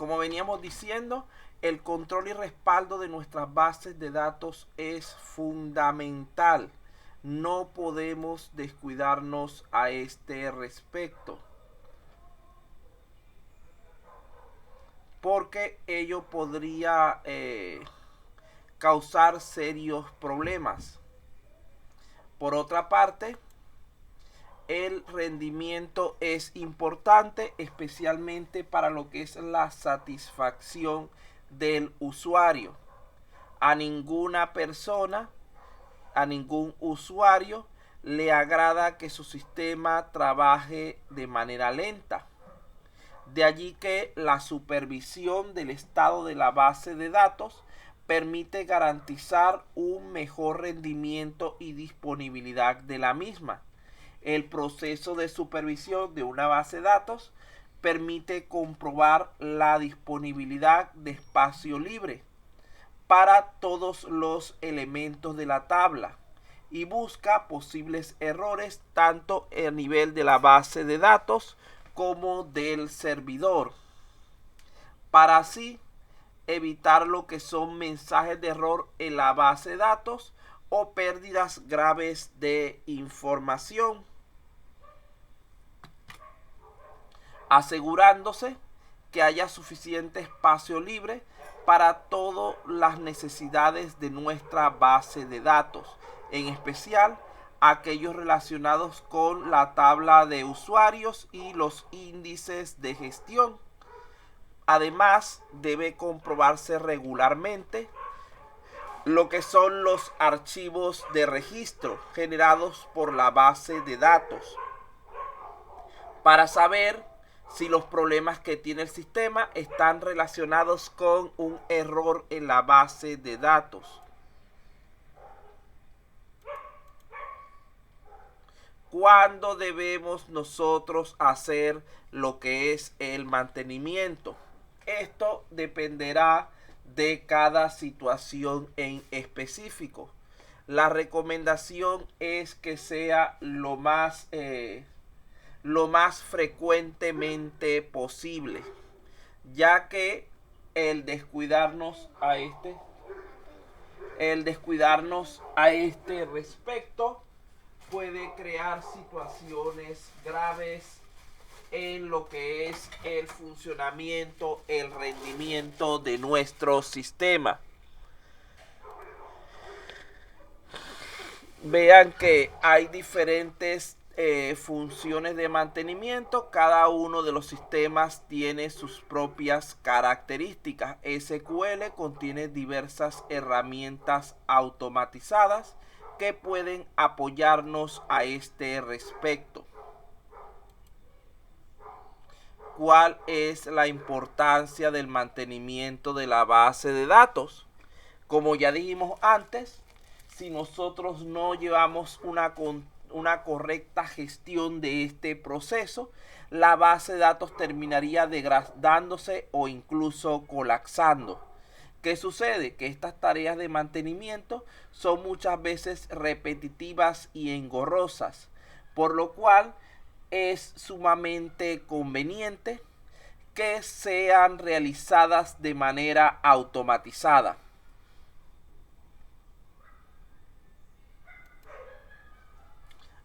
Como veníamos diciendo, el control y respaldo de nuestras bases de datos es fundamental. No podemos descuidarnos a este respecto, porque ello podría causar serios problemas. Por otra parte, el rendimiento es importante, especialmente para lo que es la satisfacción del usuario. A ninguna persona, a ningún usuario le agrada que su sistema trabaje de manera lenta. De allí que la supervisión del estado de la base de datos permite garantizar un mejor rendimiento y disponibilidad de la misma. El proceso de supervisión de una base de datos permite comprobar la disponibilidad de espacio libre para todos los elementos de la tabla y busca posibles errores tanto a nivel de la base de datos como del servidor, para así evitar lo que son mensajes de error en la base de datos o pérdidas graves de información, asegurándose que haya suficiente espacio libre para todas las necesidades de nuestra base de datos, en especial aquellos relacionados con la tabla de usuarios y los índices de gestión. Además, debe comprobarse regularmente lo que son los archivos de registro generados por la base de datos para saber si los problemas que tiene el sistema están relacionados con un error en la base de datos. ¿Cuándo debemos nosotros hacer lo que es el mantenimiento? Esto dependerá de cada situación en específico. La recomendación es que sea lo más frecuentemente posible, ya que el descuidarnos a este respecto puede crear situaciones graves en lo que es el funcionamiento, el rendimiento de nuestro sistema. Vean que hay diferentes funciones de mantenimiento. Cada uno de los sistemas tiene sus propias características. SQL contiene diversas herramientas automatizadas que pueden apoyarnos a este respecto. ¿Cuál es la importancia del mantenimiento de la base de datos? Como ya dijimos antes, si nosotros no llevamos una correcta gestión de este proceso, la base de datos terminaría degradándose o incluso colapsando. ¿Qué sucede? Que estas tareas de mantenimiento son muchas veces repetitivas y engorrosas, por lo cual es sumamente conveniente que sean realizadas de manera automatizada.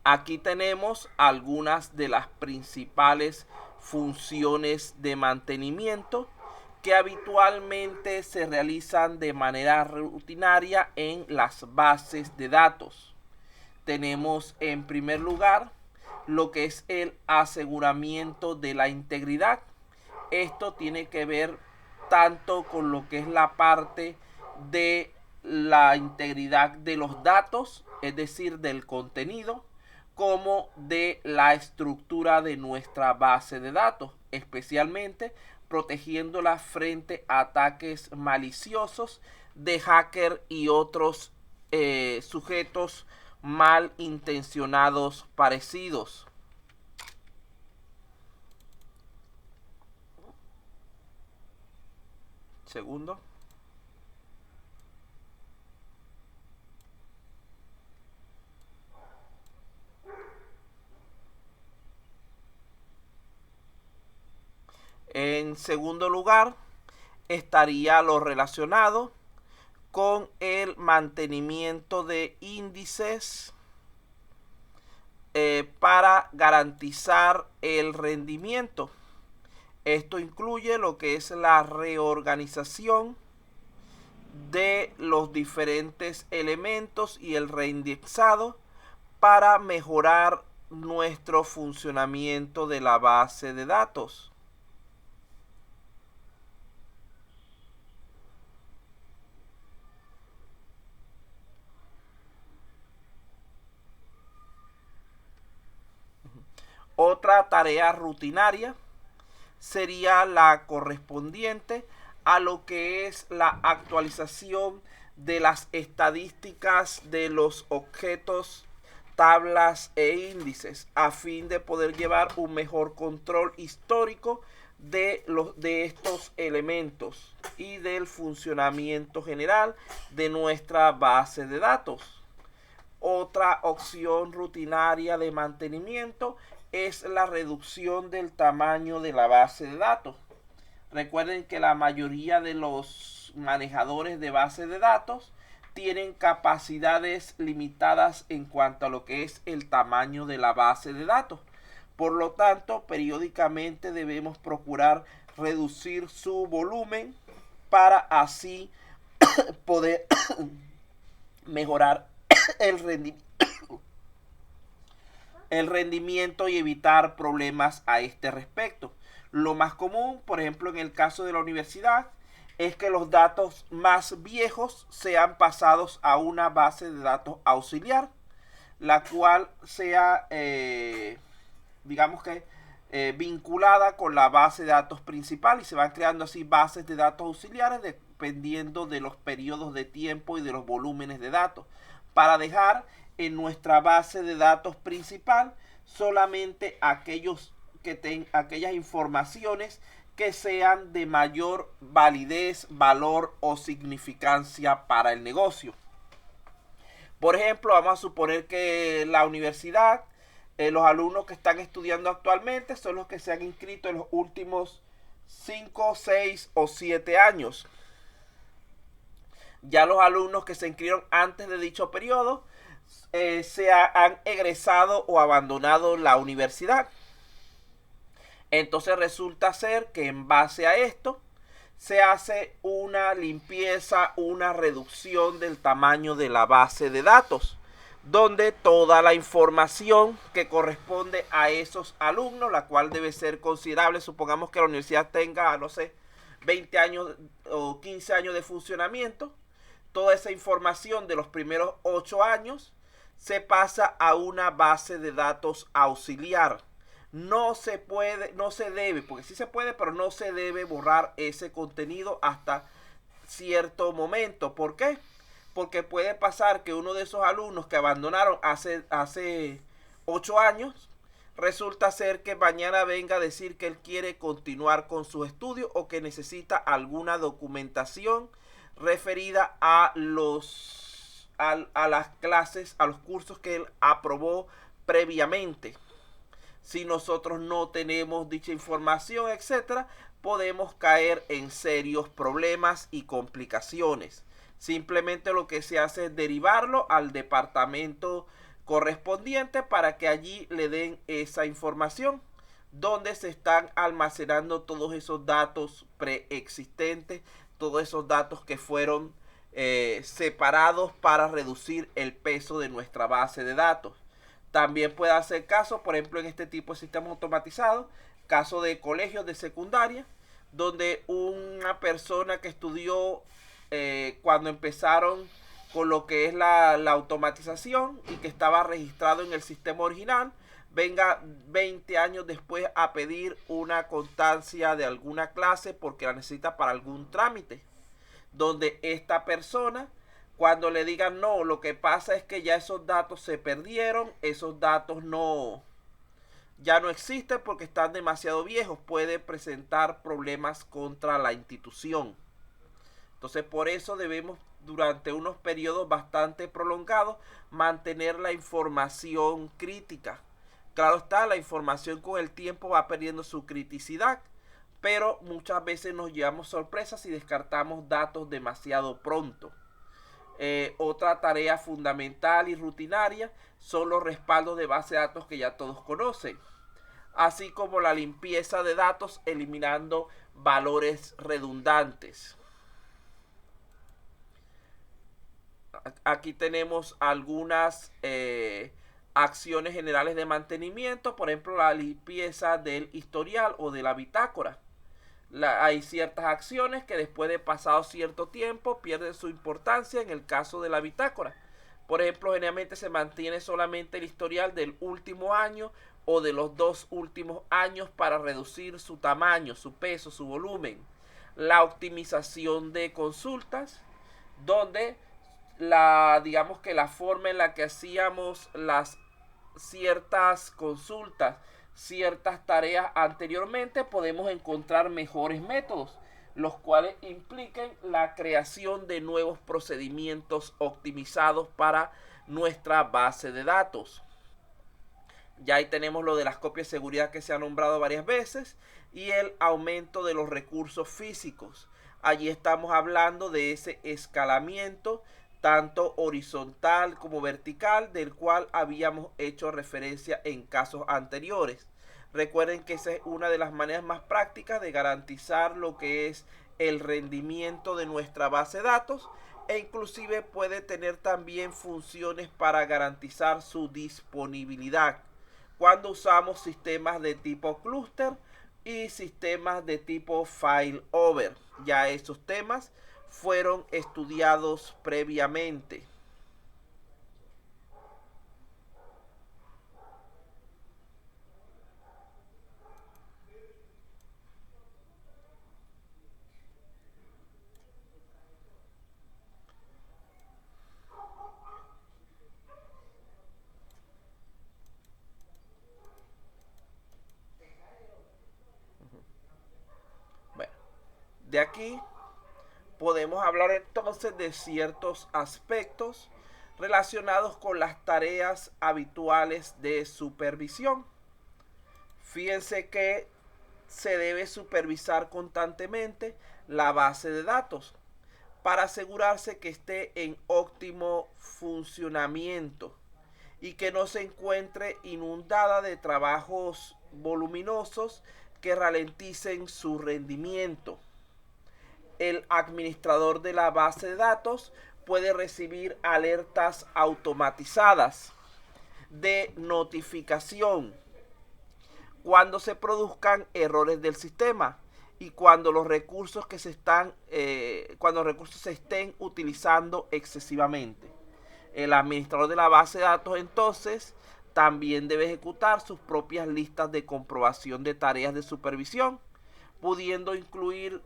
Aquí tenemos algunas de las principales funciones de mantenimiento que habitualmente se realizan de manera rutinaria en las bases de datos. Tenemos en primer lugar lo que es el aseguramiento de la integridad. Esto tiene que ver tanto con lo que es la parte de la integridad de los datos, es decir, del contenido, como de la estructura de nuestra base de datos, especialmente protegiéndola frente a ataques maliciosos de hacker y otros sujetos mal intencionados parecidos. Segundo. En En segundo lugar, estaría lo relacionado con el mantenimiento de índices para garantizar el rendimiento. Esto incluye lo que es la reorganización de los diferentes elementos y el reindexado para mejorar nuestro funcionamiento de la base de datos. Otra tarea rutinaria sería la correspondiente a lo que es la actualización de las estadísticas de los objetos, tablas e índices a fin de poder llevar un mejor control histórico de estos elementos y del funcionamiento general de nuestra base de datos. Otra opción rutinaria de mantenimiento es la reducción del tamaño de la base de datos. Recuerden que la mayoría de los manejadores de base de datos tienen capacidades limitadas en cuanto a lo que es el tamaño de la base de datos. Por lo tanto, periódicamente debemos procurar reducir su volumen para así poder mejorar el rendimiento y evitar problemas a este respecto. Lo más común, por ejemplo, en el caso de la universidad, es que los datos más viejos sean pasados a una base de datos auxiliar, la cual sea, digamos que, vinculada con la base de datos principal, y se van creando así bases de datos auxiliares dependiendo de los periodos de tiempo y de los volúmenes de datos, para dejar en nuestra base de datos principal solamente aquellas informaciones que sean de mayor validez, valor o significancia para el negocio. Por ejemplo, vamos a suponer que la universidad, los alumnos que están estudiando actualmente son los que se han inscrito en los últimos 5, 6 o 7 años. Ya los alumnos que se inscribieron antes de dicho periodo han egresado o abandonado la universidad. Entonces resulta ser que en base a esto se hace una limpieza, una reducción del tamaño de la base de datos, donde toda la información que corresponde a esos alumnos, la cual debe ser considerable, supongamos que la universidad tenga, no sé, 20 años o 15 años de funcionamiento, toda esa información de los primeros 8 años se pasa a una base de datos auxiliar. No se debe, porque sí se puede, pero no se debe borrar ese contenido hasta cierto momento. ¿Por qué? Porque puede pasar que uno de esos alumnos que abandonaron hace 8 años, resulta ser que mañana venga a decir que él quiere continuar con sus estudios o que necesita alguna documentación referida a las clases, a los cursos que él aprobó previamente. Si nosotros no tenemos dicha información, etcétera, podemos caer en serios problemas y complicaciones. Simplemente lo que se hace es derivarlo al departamento correspondiente para que allí le den esa información, donde se están almacenando todos esos datos preexistentes, todos esos datos que fueron separados para reducir el peso de nuestra base de datos. También puede hacer caso, por ejemplo, en este tipo de sistemas automatizados, caso de colegios de secundaria, donde una persona que estudió cuando empezaron con lo que es la automatización y que estaba registrado en el sistema original, venga 20 años después a pedir una constancia de alguna clase porque la necesita para algún trámite, donde esta persona, cuando le digan no, lo que pasa es que ya esos datos se perdieron, esos datos ya no existen porque están demasiado viejos, puede presentar problemas contra la institución. Entonces por eso debemos durante unos periodos bastante prolongados mantener la información crítica. Claro está, la información con el tiempo va perdiendo su criticidad, pero muchas veces nos llevamos sorpresas y descartamos datos demasiado pronto. Otra tarea fundamental y rutinaria son los respaldos de base de datos que ya todos conocen, así como la limpieza de datos eliminando valores redundantes. Aquí tenemos algunas acciones generales de mantenimiento, por ejemplo la limpieza del historial o de la bitácora. Hay ciertas acciones que después de pasado cierto tiempo pierden su importancia en el caso de la bitácora. Por ejemplo, generalmente se mantiene solamente el historial del último año o de los 2 últimos años para reducir su tamaño, su peso, su volumen. La optimización de consultas, donde digamos que la forma en la que hacíamos las ciertas consultas, ciertas tareas anteriormente, podemos encontrar mejores métodos, los cuales impliquen la creación de nuevos procedimientos optimizados para nuestra base de datos. Ya ahí tenemos lo de las copias de seguridad que se ha nombrado varias veces y el aumento de los recursos físicos. Allí estamos hablando de ese escalamiento tanto horizontal como vertical, del cual habíamos hecho referencia en casos anteriores. Recuerden que esa es una de las maneras más prácticas de garantizar lo que es el rendimiento de nuestra base de datos, e inclusive puede tener también funciones para garantizar su disponibilidad cuando usamos sistemas de tipo clúster y sistemas de tipo failover. Ya esos temas fueron estudiados previamente. Bueno, de aquí podemos hablar entonces de ciertos aspectos relacionados con las tareas habituales de supervisión. Fíjense que se debe supervisar constantemente la base de datos para asegurarse que esté en óptimo funcionamiento y que no se encuentre inundada de trabajos voluminosos que ralenticen su rendimiento. El administrador de la base de datos puede recibir alertas automatizadas de notificación cuando se produzcan errores del sistema y cuando los recursos que se estén utilizando excesivamente. El administrador de la base de datos entonces también debe ejecutar sus propias listas de comprobación de tareas de supervisión, pudiendo incluir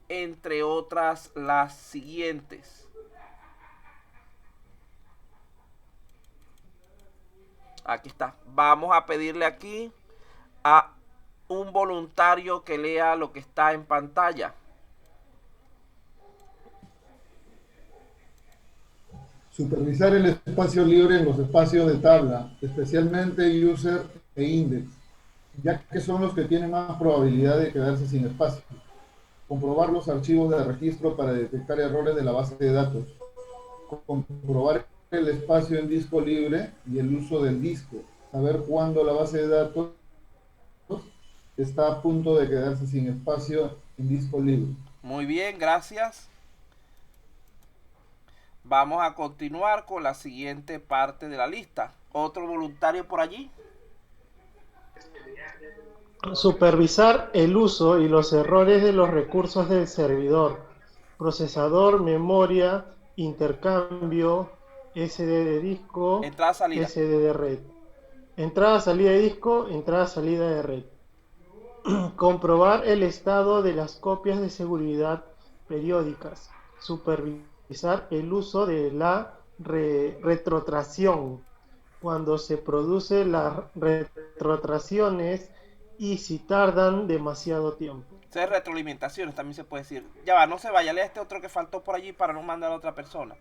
entre otras las siguientes. Aquí está. Vamos a pedirle aquí a un voluntario que lea lo que está en pantalla. Supervisar el espacio libre en los espacios de tabla, especialmente user e index, ya que son los que tienen más probabilidad de quedarse sin espacio. Comprobar los archivos de registro para detectar errores de la base de datos. Comprobar el espacio en disco libre y el uso del disco. Saber cuándo la base de datos está a punto de quedarse sin espacio en disco libre. Muy bien, gracias. Vamos a continuar con la siguiente parte de la lista. ¿Otro voluntario por allí? Supervisar el uso y los errores de los recursos del servidor, procesador, memoria, intercambio, SD de disco, Entrada, salida. SD de red. Entrada, salida de disco, entrada, salida de red. Comprobar el estado de las copias de seguridad periódicas. Supervisar el uso de la retrotracción. Cuando se producen las retrotracciones y si tardan demasiado tiempo. Entonces, retroalimentaciones también se puede decir. Ya va, no se vaya, lea este otro que faltó por allí para no mandar a otra persona.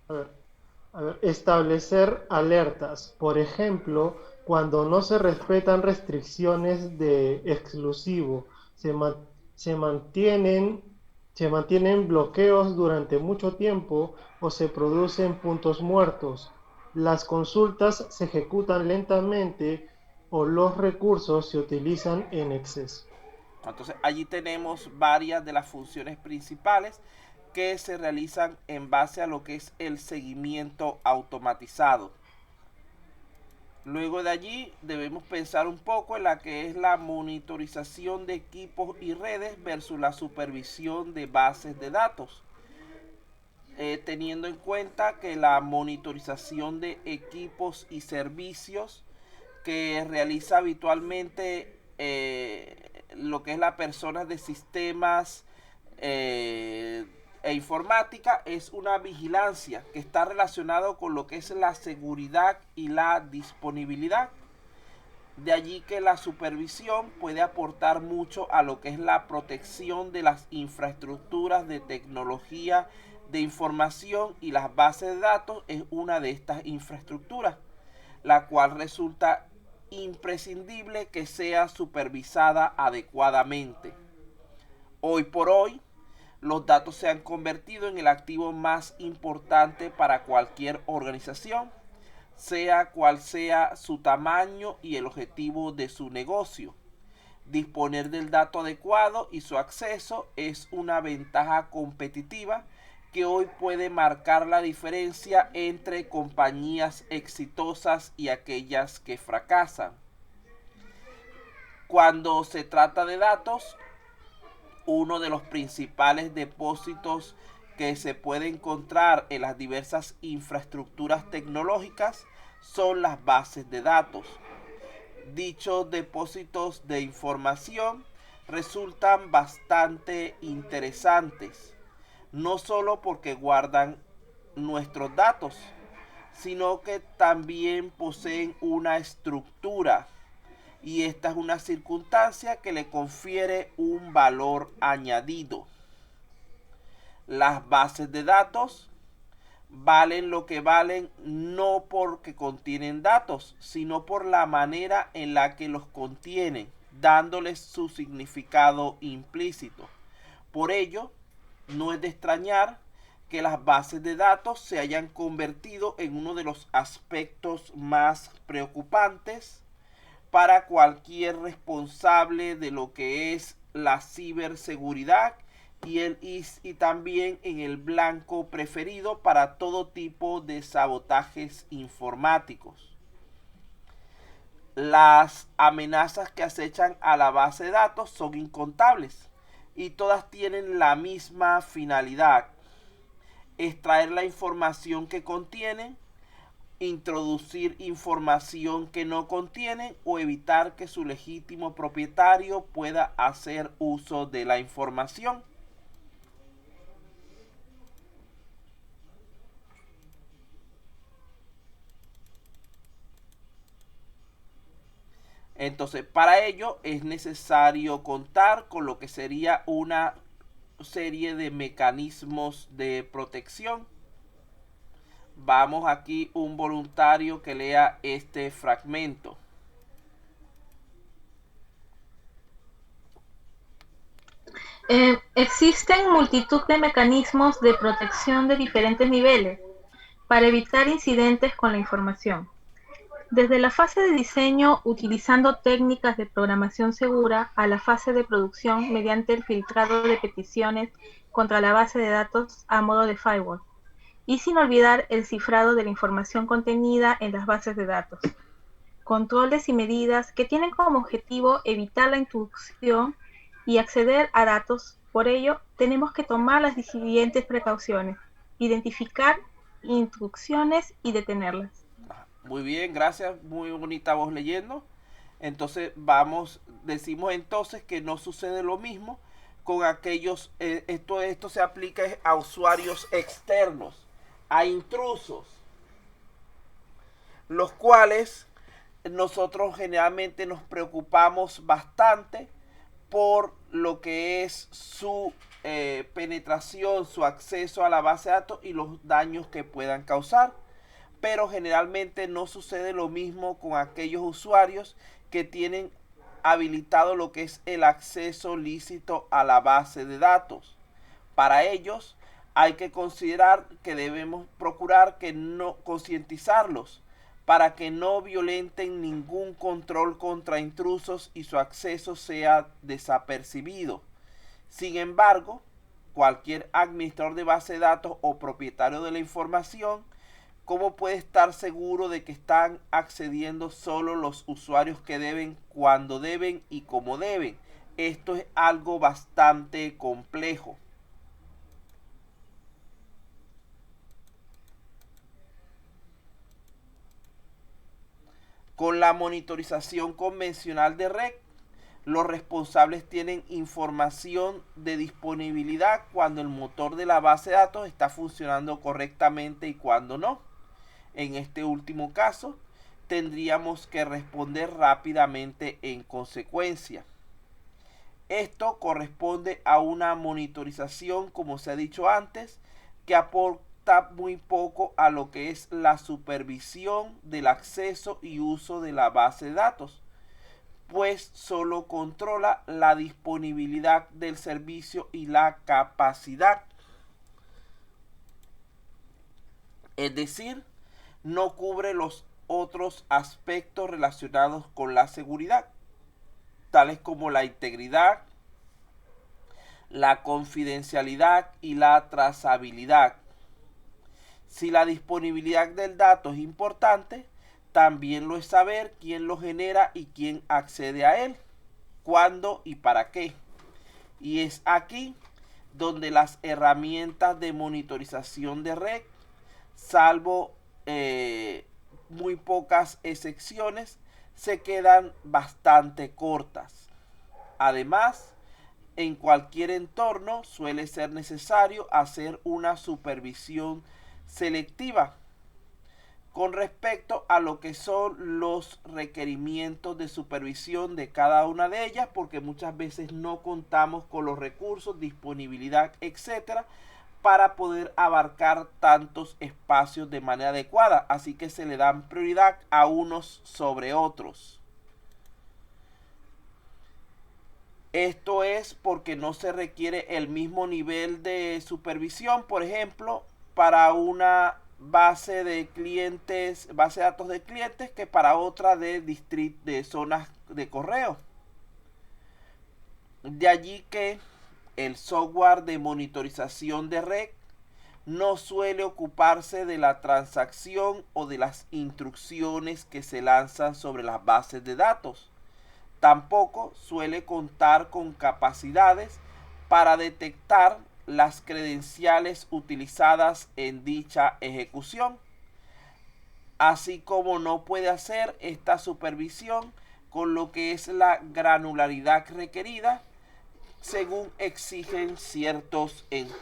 A ver, establecer alertas. Por ejemplo, Cuando no se respetan restricciones de exclusivo, se, ma- se mantienen, se mantienen bloqueos durante mucho tiempo o se producen puntos muertos. Las consultas se ejecutan lentamente o los recursos se utilizan en exceso. Entonces allí tenemos varias de las funciones principales que se realizan en base a lo que es el seguimiento automatizado. Luego de allí debemos pensar un poco en la que es la monitorización de equipos y redes versus la supervisión de bases de datos. Teniendo en cuenta que la monitorización de equipos y servicios que realiza habitualmente lo que es la persona de sistemas e informática es una vigilancia que está relacionado con lo que es la seguridad y la disponibilidad. De allí que la supervisión puede aportar mucho a lo que es la protección de las infraestructuras de tecnología de información, y las bases de datos es una de estas infraestructuras, la cual resulta imprescindible que sea supervisada adecuadamente. Hoy por hoy, los datos se han convertido en el activo más importante para cualquier organización, sea cual sea su tamaño y el objetivo de su negocio. Disponer del dato adecuado y su acceso es una ventaja competitiva que hoy puede marcar la diferencia entre compañías exitosas y aquellas que fracasan. Cuando se trata de datos, uno de los principales depósitos que se puede encontrar en las diversas infraestructuras tecnológicas son las bases de datos. Dichos depósitos de información resultan bastante interesantes, no solo porque guardan nuestros datos, sino que también poseen una estructura, y esta es una circunstancia que le confiere un valor añadido. Las bases de datos valen lo que valen no porque contienen datos, sino por la manera en la que los contienen, dándoles su significado implícito. Por ello, no es de extrañar que las bases de datos se hayan convertido en uno de los aspectos más preocupantes para cualquier responsable de lo que es la ciberseguridad, y también en el blanco preferido para todo tipo de sabotajes informáticos. Las amenazas que acechan a la base de datos son incontables y todas tienen la misma finalidad: extraer la información que contienen, introducir información que no contienen o evitar que su legítimo propietario pueda hacer uso de la información. Entonces, para ello es necesario contar con lo que sería una serie de mecanismos de protección. Vamos aquí un voluntario que lea este fragmento. Existen multitud de mecanismos de protección de diferentes niveles para evitar incidentes con la información. Desde la fase de diseño utilizando técnicas de programación segura a la fase de producción mediante el filtrado de peticiones contra la base de datos a modo de firewall. Y sin olvidar el cifrado de la información contenida en las bases de datos. Controles y medidas que tienen como objetivo evitar la intrusión y acceder a datos. Por ello, tenemos que tomar las siguientes precauciones: identificar intrusiones y detenerlas. Muy bien, gracias, muy bonita voz leyendo. Entonces decimos entonces que no sucede lo mismo con aquellos, esto se aplica a usuarios externos, a intrusos, los cuales nosotros generalmente nos preocupamos bastante por lo que es su penetración, su acceso a la base de datos y los daños que puedan causar. pero generalmente no sucede lo mismo con aquellos usuarios que tienen habilitado lo que es el acceso lícito a la base de datos. Para ellos hay que considerar que debemos procurar que no concientizarlos para que no violenten ningún control contra intrusos y su acceso sea desapercibido. Sin embargo, cualquier administrador de base de datos o propietario de la información, ¿cómo puede estar seguro de que están accediendo solo los usuarios que deben, cuando deben y cómo deben? Esto es algo bastante complejo. Con la monitorización convencional de red, los responsables tienen información de disponibilidad cuando el motor de la base de datos está funcionando correctamente y cuando no. En este último caso, tendríamos que responder rápidamente en consecuencia. Esto corresponde a una monitorización, como se ha dicho antes, que aporta muy poco a lo que es la supervisión del acceso y uso de la base de datos, pues solo controla la disponibilidad del servicio y la capacidad. Es decir, no cubre los otros aspectos relacionados con la seguridad, tales como la integridad, la confidencialidad y la trazabilidad. Si la disponibilidad del dato es importante, también lo es saber quién lo genera y quién accede a él, cuándo y para qué. Y es aquí donde las herramientas de monitorización de red, salvo muy pocas excepciones, se quedan bastante cortas. Además, en cualquier entorno suele ser necesario hacer una supervisión selectiva con respecto a lo que son los requerimientos de supervisión de cada una de ellas, porque muchas veces no contamos con los recursos, disponibilidad, etcétera, para poder abarcar tantos espacios de manera adecuada, así que se le dan prioridad a unos sobre otros. Esto es porque no se requiere el mismo nivel de supervisión, por ejemplo, para una base de clientes, base de datos de clientes, que para otra de zonas de correo. De allí que el software de monitorización de red no suele ocuparse de la transacción o de las instrucciones que se lanzan sobre las bases de datos. Tampoco suele contar con capacidades para detectar las credenciales utilizadas en dicha ejecución, así como no puede hacer esta supervisión con lo que es la granularidad requerida según exigen ciertos entornos.